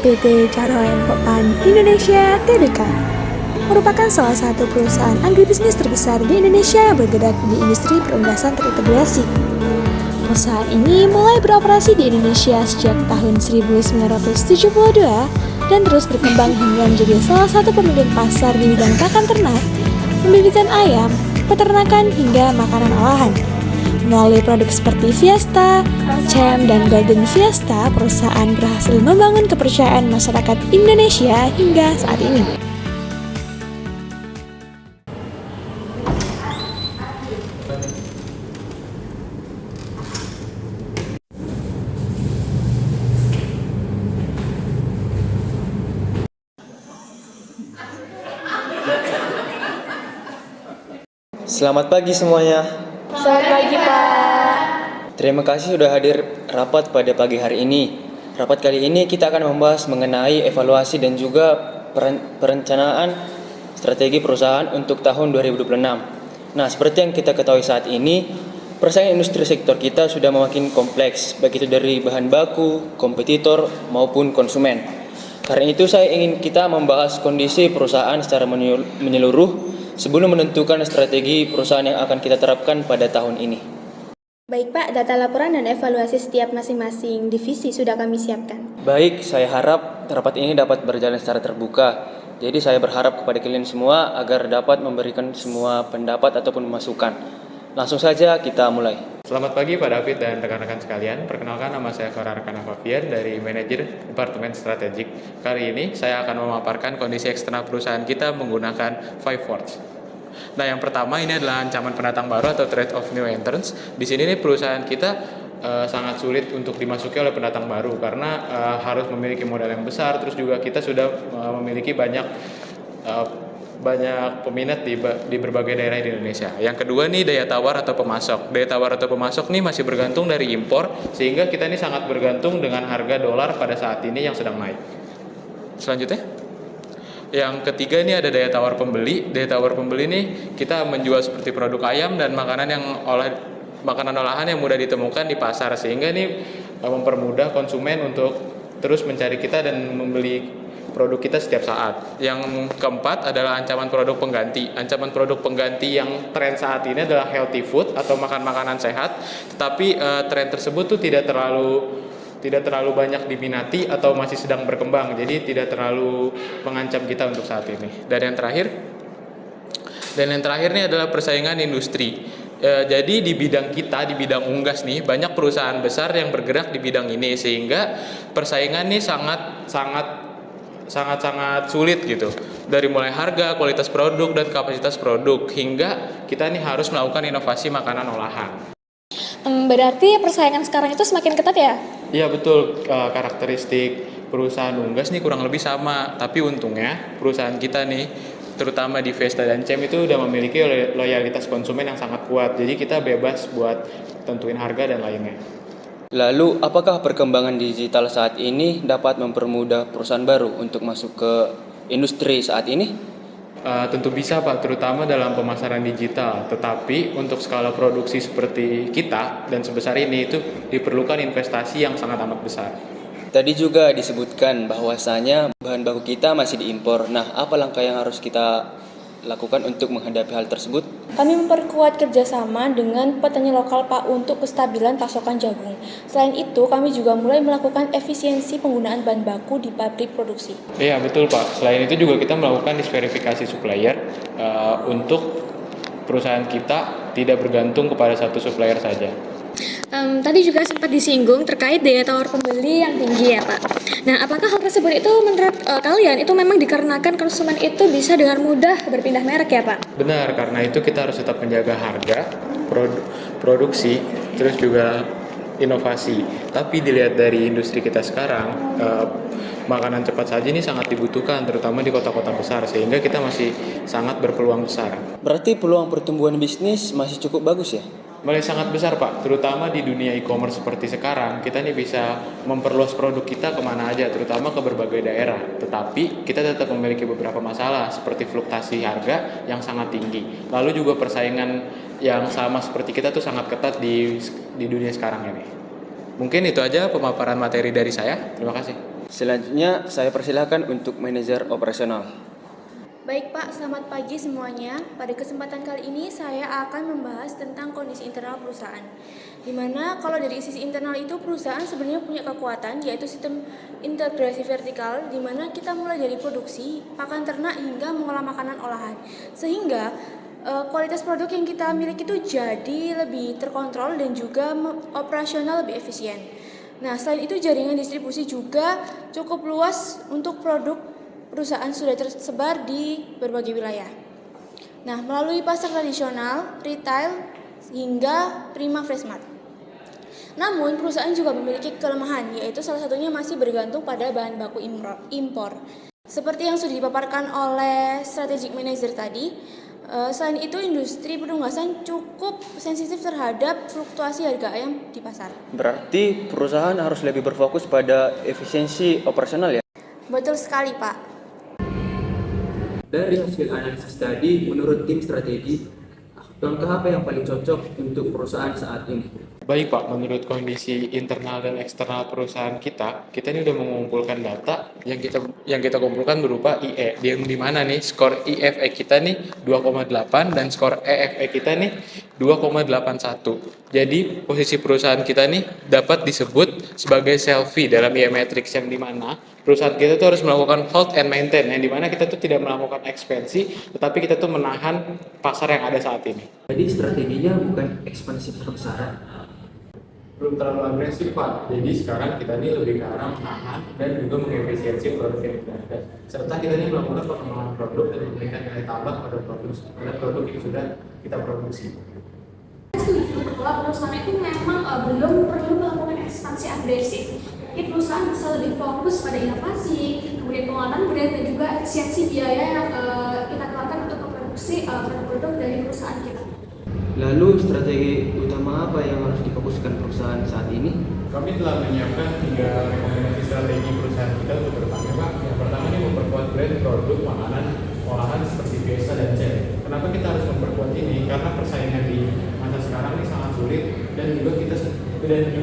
PT Caroen Popan Indonesia Tbk merupakan salah satu perusahaan agribisnis terbesar di Indonesia yang bergerak di industri perunggasan terintegrasi. Perusahaan ini mulai beroperasi di Indonesia sejak tahun 1972 dan terus berkembang hingga menjadi salah satu pemimpin pasar di bidang pakan ternak, pembibitan ayam, peternakan hingga makanan olahan. Melalui produk seperti Fiesta, Cem, dan Golden Fiesta, perusahaan berhasil membangun kepercayaan masyarakat Indonesia hingga saat ini. Selamat pagi semuanya. Selamat pagi, Pak. Terima kasih sudah hadir rapat pada pagi hari ini. Rapat kali ini kita akan membahas mengenai evaluasi dan juga perencanaan strategi perusahaan untuk tahun 2026. Nah, seperti yang kita ketahui saat ini, persaingan industri sektor kita sudah makin kompleks, baik itu dari bahan baku, kompetitor, maupun konsumen. Karena itu saya ingin kita membahas kondisi perusahaan secara menyeluruh sebelum menentukan strategi perusahaan yang akan kita terapkan pada tahun ini. Baik Pak, data laporan dan evaluasi setiap masing-masing divisi sudah kami siapkan. Baik, saya harap rapat ini dapat berjalan secara terbuka. Jadi saya berharap kepada kalian semua agar dapat memberikan semua pendapat ataupun masukan. Langsung saja kita mulai. Selamat pagi Pak David dan rekan-rekan sekalian. Perkenalkan, nama saya Farah Arkana Fabian dari Manajer Departemen Strategik. Kali ini saya akan memaparkan kondisi eksternal perusahaan kita menggunakan 5 words. Nah, yang pertama ini adalah ancaman pendatang baru atau threat of new entrants. Di sini nih perusahaan kita sangat sulit untuk dimasuki oleh pendatang baru karena harus memiliki modal yang besar. Terus juga kita sudah memiliki banyak peminat di berbagai daerah di Indonesia. Yang kedua nih daya tawar atau pemasok. Daya tawar atau pemasok nih masih bergantung dari impor, sehingga kita nih sangat bergantung dengan harga dolar pada saat ini yang sedang naik. Selanjutnya, yang ketiga ini ada daya tawar pembeli. Daya tawar pembeli nih kita menjual seperti produk ayam dan makanan olahan yang mudah ditemukan di pasar, sehingga ini mempermudah konsumen untuk terus mencari kita dan membeli produk kita setiap saat. Yang keempat adalah ancaman produk pengganti. Ancaman produk pengganti yang tren saat ini adalah healthy food atau makan makanan sehat, tetapi tren tersebut tuh tidak terlalu banyak diminati atau masih sedang berkembang, jadi tidak terlalu mengancam kita untuk saat ini. Dan yang terakhir ini adalah persaingan industri. Jadi di bidang kita, di bidang unggas nih, banyak perusahaan besar yang bergerak di bidang ini, sehingga persaingan nih sangat sulit gitu. Dari mulai harga, kualitas produk, dan kapasitas produk, hingga kita nih harus melakukan inovasi makanan olahan. Berarti persaingan sekarang itu semakin ketat ya? Iya betul, karakteristik perusahaan unggas nih kurang lebih sama. Tapi untungnya perusahaan kita nih, terutama di Fiesta dan Cem, itu udah memiliki loyalitas konsumen yang sangat kuat. Jadi kita bebas buat tentuin harga dan lainnya. Lalu, apakah perkembangan digital saat ini dapat mempermudah perusahaan baru untuk masuk ke industri saat ini? Tentu bisa Pak, terutama dalam pemasaran digital. Tetapi untuk skala produksi seperti kita dan sebesar ini itu diperlukan investasi yang sangat amat besar. Tadi juga disebutkan bahwasanya bahan baku kita masih diimpor. Nah, apa langkah yang harus kita lakukan untuk menghadapi hal tersebut? Kami memperkuat kerjasama dengan petani lokal Pak untuk kestabilan pasokan jagung. Selain itu, kami juga mulai melakukan efisiensi penggunaan bahan baku di pabrik produksi. Iya betul Pak, selain itu juga kita melakukan disverifikasi supplier untuk perusahaan kita tidak bergantung kepada satu supplier saja. Tadi juga sempat disinggung terkait daya tawar pembeli yang tinggi ya Pak. Nah, apakah hal tersebut itu menurut kalian itu memang dikarenakan konsumen itu bisa dengan mudah berpindah merek ya Pak? Benar, karena itu kita harus tetap menjaga harga, produksi, terus juga inovasi. Tapi dilihat dari industri kita sekarang, makanan cepat saji ini sangat dibutuhkan, terutama di kota-kota besar, sehingga kita masih sangat berpeluang besar. Berarti peluang pertumbuhan bisnis masih cukup bagus ya? Masih sangat besar Pak, terutama di dunia e-commerce seperti sekarang. Kita nih bisa memperluas produk kita kemana aja, terutama ke berbagai daerah. Tetapi kita tetap memiliki beberapa masalah seperti fluktuasi harga yang sangat tinggi. Lalu juga persaingan yang sama seperti kita tuh sangat ketat di dunia sekarang ini. Mungkin itu aja pemaparan materi dari saya. Terima kasih. Selanjutnya, saya persilahkan untuk manajer operasional. Baik Pak, selamat pagi semuanya. Pada kesempatan kali ini saya akan membahas tentang kondisi internal perusahaan. Dimana kalau dari sisi internal itu perusahaan sebenarnya punya kekuatan, yaitu sistem integrasi vertikal, dimana kita mulai dari produksi, pakan ternak hingga mengolah makanan olahan. Sehingga kualitas produk yang kita miliki itu jadi lebih terkontrol dan juga operasional lebih efisien. Nah, selain itu jaringan distribusi juga cukup luas untuk produk perusahaan sudah tersebar di berbagai wilayah. Nah, melalui pasar tradisional, retail, hingga Prima Freshmart. Namun, perusahaan juga memiliki kelemahan, yaitu salah satunya masih bergantung pada bahan baku impor. Seperti yang sudah dipaparkan oleh strategic manager tadi, selain itu industri perunggasan cukup sensitif terhadap fluktuasi harga ayam di pasar. Berarti perusahaan harus lebih berfokus pada efisiensi operasional ya? Betul sekali, Pak. Dari hasil analisis tadi, menurut tim strategi, langkah apa yang paling cocok untuk perusahaan saat ini? Baik Pak, menurut kondisi internal dan eksternal perusahaan kita ini udah mengumpulkan data yang kita kumpulkan berupa IE, yang dimana nih skor IFE kita nih 2,8 dan skor EFE kita nih 2,81. Jadi posisi perusahaan kita nih dapat disebut sebagai selfie dalam IE Matrix, yang dimana perusahaan kita tuh harus melakukan hold and maintain, yang dimana kita tuh tidak melakukan ekspansi, tetapi kita tuh menahan pasar yang ada saat ini. Jadi strateginya bukan ekspansi besar-besaran. Belum terlalu agresif Pak, jadi sekarang kita ini lebih ke arah menahan dan juga mengefisiensi produk yang ada, serta kita ini melakukan pengembangan produk dan memberikan nilai tambah pada produk yang sudah kita produksi. Setuju bahwa perusahaan itu memang belum perlu melakukan ekspansi agresif. Jadi perusahaan bisa lebih fokus pada inovasi, kemudian pengelolaan brand dan juga efisiensi biaya yang kita keluarkan untuk memproduksi produk-produk dari perusahaan kita. Lalu strategi utama apa yang harus difokuskan perusahaan saat ini? Kami telah menyiapkan 3 rekomendasi strategi perusahaan kita untuk bertanya Pak. Yang pertama ini memperkuat brand produk makanan olahan seperti Fiesta dan Chen. Kenapa kita harus memperkuat ini? Karena persaingan di masa sekarang ini sangat sulit dan juga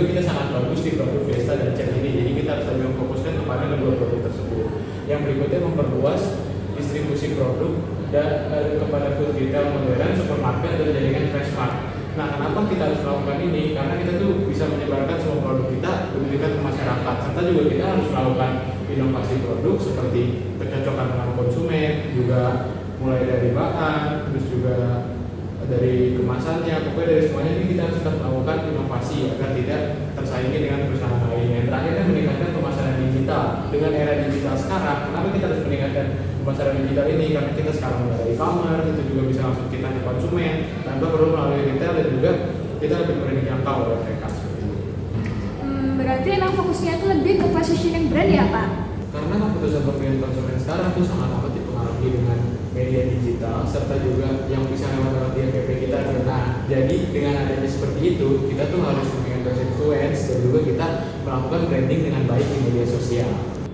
kita sangat bagus di produk Fiesta dan Chen ini. Jadi kita harus lebih memfokuskan kepada kedua produk tersebut. Yang berikutnya memperluas distribusi produk dan kepada food retail modern, supermarket dan jaringan fresh mart. Nah, kenapa kita harus melakukan ini? Karena kita tuh bisa menyebarkan semua produk kita lebih dekat ke masyarakat. Serta juga kita harus melakukan inovasi produk seperti kecocokan dengan konsumen, juga mulai dari bahan, terus juga dari kemasannya, pokoknya dari semuanya ini kita harus tetap melakukan inovasi agar tidak tersaingi dengan perusahaan lain. Yang terakhirnya meningkatkan pemasaran digital. Dengan era digital sekarang, kenapa kita harus meningkatkan pemasaran digital ini? Karena kita sekarang mulai dari e-commerce, itu juga bisa langsung kita ke konsumen tanpa perlu melalui retail, dan juga kita lebih mudah dijangkau oleh mereka. Berarti emang fokusnya itu lebih ke positioning brand ya Pak? Karena keputusan pemilihan konsumen sekarang tuh sangat amat dipengaruhi dengan media digital serta juga yang bisa lewat di app kita. Nah, jadi dengan adanya seperti itu, kita tuh harus mengingatkan influence dan juga kita melakukan branding dengan baik di media sosial.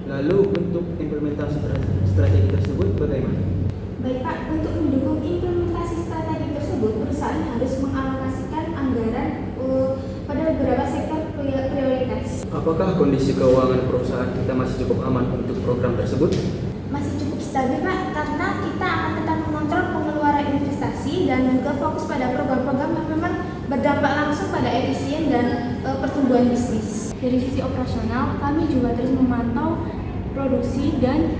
Lalu untuk implementasi strategi tersebut bagaimana? Baik Pak, untuk mendukung implementasi strategi tersebut, perusahaan harus mengalokasikan anggaran pada beberapa sektor prioritas. Apakah kondisi keuangan perusahaan kita masih cukup aman untuk program tersebut? Masih cukup stabil Pak, karena kita akan tetap mengontrol pengeluaran investasi dan juga fokus pada program-program yang memang berdampak langsung pada efisien dan pertumbuhan bisnis. Dari sisi operasional, kami juga terus memantau produksi dan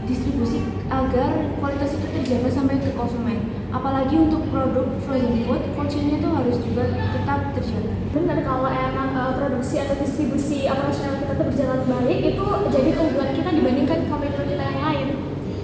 distribusi agar kualitas itu terjaga sampai ke konsumen. Apalagi untuk produk frozen food, coachingnya itu harus juga tetap terjaga. Benar, kalau emang produksi atau distribusi operasional kita itu berjalan baik, itu jadi keunggulan kita dibandingkan kompetitor kita yang lain.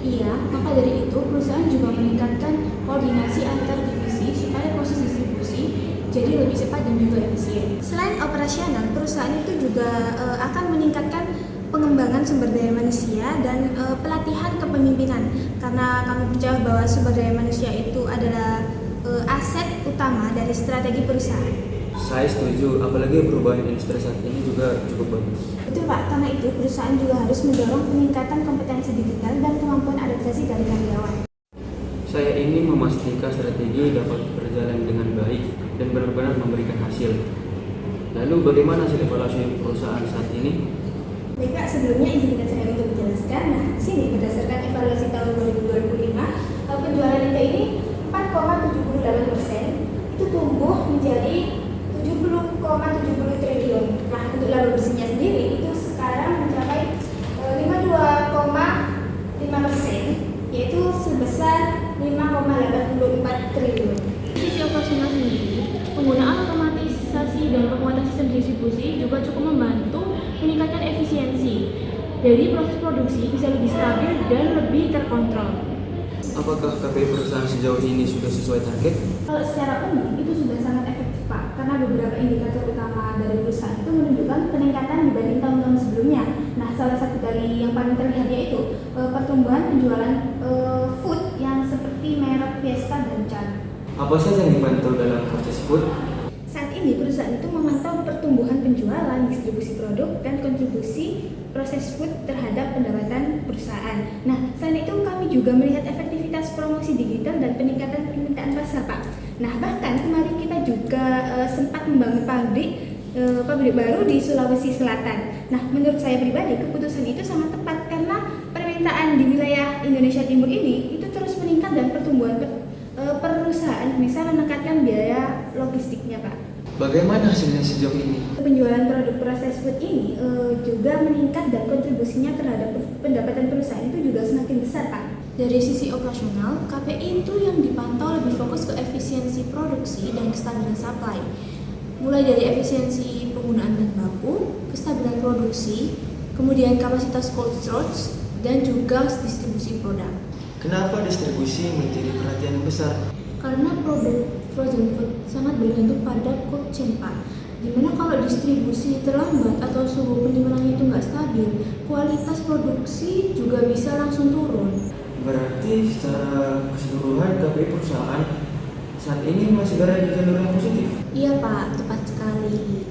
Iya, maka dari itu perusahaan juga meningkatkan koordinasi antar divisi supaya proses distribusi jadi lebih cepat dan juga efisien. Selain operasional, perusahaan itu juga akan meningkatkan pengembangan sumber daya manusia dan pelatihan kepemimpinan, karena kami percaya bahwa sumber daya manusia itu adalah aset utama dari strategi perusahaan. Saya setuju, apalagi perubahan industri saat ini juga cukup bagus. Betul Pak, karena itu perusahaan juga harus mendorong peningkatan kompetensi digital dan kemampuan adaptasi dari karyawan. Saya ingin memastikan strategi dapat berjalan dengan baik dan benar-benar memberikan hasil. Lalu bagaimana hasil evaluasi perusahaan saat ini? Baik Kak, sebelumnya izinkan saya untuk menjelaskan. Nah, di sini berdasarkan evaluasi tahun 2025, penjualan Nika ini 4,78% itu tumbuh menjadi 70,70 triliun. Nah, untuk laba bersihnya sendiri itu sekarang mencapai 52,5%, yaitu sebesar 5,84 triliun. Sisi operasional sendiri, penggunaan otomatisasi dan penguatan sistem distribusi juga cukup membantu meningkatkan efisiensi. Jadi proses produksi bisa lebih stabil dan lebih terkontrol. Apakah KPI perusahaan sejauh ini sudah sesuai target? Kalau secara umum itu sudah sangat efektif Pak, karena beberapa indikator utama dari perusahaan itu menunjukkan peningkatan dibanding tahun-tahun sebelumnya. Nah, salah satu dari yang paling terlihat yaitu pertumbuhan penjualan food yang seperti merek Fiesta dan Chan. Apa saja yang dipantau dalam proses food? Saat ini perusahaan itu memantau pertumbuhan penjualan, distribusi produk, dan kontribusi proses food terhadap pendapatan perusahaan. Nah, selain itu kami juga melihat efektivitas promosi digital dan peningkatan permintaan pasar, Pak. Nah, bahkan kemarin kita juga sempat membangun pabrik baru di Sulawesi Selatan. Nah, menurut saya pribadi keputusan itu sangat tepat karena permintaan di wilayah Indonesia Timur ini itu terus meningkat dan pertumbuhan perusahaan bisa menekankan biaya logistiknya, Pak. Bagaimana hasilnya sejauh ini? Penjualan produk proses food ini juga meningkat dan kontribusinya terhadap pendapatan perusahaan itu juga semakin besar, Pak. Dari sisi operasional, KPI itu yang dipantau lebih fokus ke efisiensi produksi dan kestabilan supply. Mulai dari efisiensi penggunaan bahan baku, kestabilan produksi, kemudian kapasitas cold storage, dan juga distribusi produk. Kenapa distribusi menjadi perhatian yang besar? Karena produk frozen food sangat bergantung pada cold chain, Pak. Dimana kalau distribusi terlambat atau suhu penyimpanannya itu nggak stabil, kualitas produksi juga bisa langsung turun. Berarti secara keseluruhan KPI perusahaan saat ini masih berada di jalur yang positif? Iya, Pak, tepat sekali.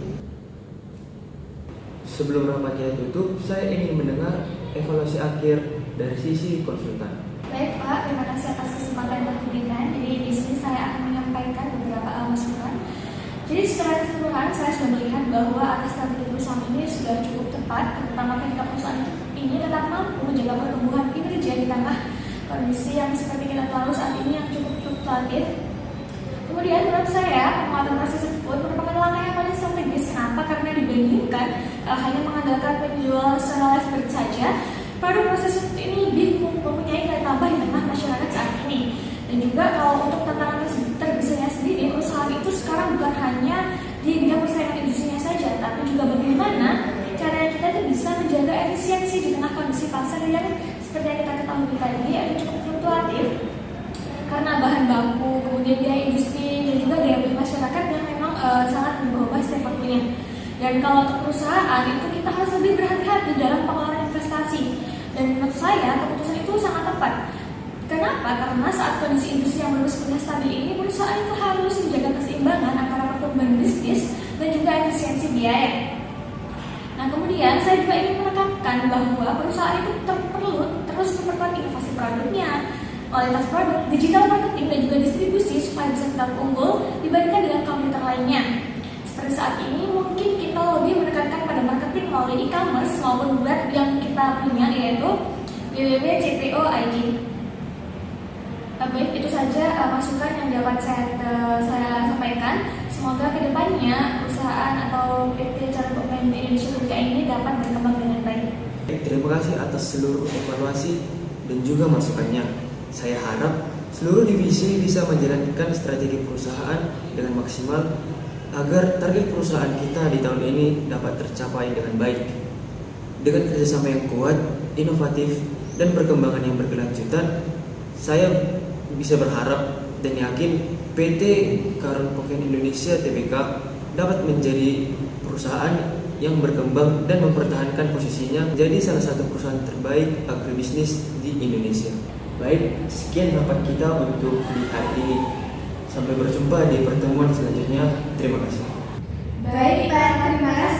Sebelum rapatnya tutup, saya ingin mendengar evaluasi akhir dari sisi konsultan. Baik Pak, terima kasih atas kesempatan yang diberikan. Jadi di sini saya akan menyampaikan beberapa masukan. Jadi secara keseluruhan saya sudah melihat bahwa atas strategi perusahaan ini sudah cukup tepat, terutama ketika perusahaan ini tetap mampu menjaga pertumbuhan kinerja di tengah kondisi yang seperti kita tahu saat ini yang cukup fluktuatif. Kemudian menurut saya penguatan proses food merupakan langkah yang paling strategis. Kenapa? Karena dibandingkan hanya mengandalkan penjual secara live bird saja, produk proses food ini lebih mempunyai nilai tambah di tengah masyarakat saat ini. Dan juga kalau untuk tantangan terbesarnya sendiri, perusahaan itu sekarang bukan hanya di bidang persaingan industrinya saja, tapi juga bagaimana caranya kita itu bisa menjaga efisiensi di tengah kondisi pasar yang seperti yang kita ketahui tadi ada cukup fluktuatif karena bahan baku, kemudian biaya industri dan juga daya beli masyarakat yang memang sangat berubah setiap waktunya. Dan kalau untuk perusahaan itu kita harus lebih berhati-hati dalam pengelolaan investasi. Dan menurut saya keputusan itu sangat tepat. Kenapa? Karena saat kondisi industri yang belum sepenuhnya stabil ini, perusahaan itu harus menjaga keseimbangan antara pertumbuhan bisnis dan juga efisiensi biaya. Nah, kemudian saya juga ingin menekankan bahwa perusahaan itu perlu terus memperkuat inovasi produknya, kualitas produk, digital marketing dan juga distribusi supaya bisa tetap unggul dibandingkan dengan kompetitor lainnya. Seperti saat ini mungkin kita lebih menekankan pada marketing melalui e-commerce maupun web yang kita punya yaitu www.cpo.id. Baik, itu saja masukan yang dapat saya sampaikan. Semoga kedepannya perusahaan atau PT Calon Pemain Indonesia Tbk ini dapat berkembang dengan baik. Terima kasih atas seluruh evaluasi dan juga masukannya. Saya harap seluruh divisi bisa menjalankan strategi perusahaan dengan maksimal agar target perusahaan kita di tahun ini dapat tercapai dengan baik. Dengan kerjasama yang kuat, inovatif, dan perkembangan yang berkelanjutan, saya bisa berharap dan yakin PT Calon Pemain Indonesia Tbk dapat menjadi perusahaan yang berkembang dan mempertahankan posisinya menjadi salah satu perusahaan terbaik agribisnis di Indonesia. Baik, sekian rapat kita untuk di hari ini. Sampai berjumpa di pertemuan selanjutnya. Terima kasih. Baik Pak, terima kasih.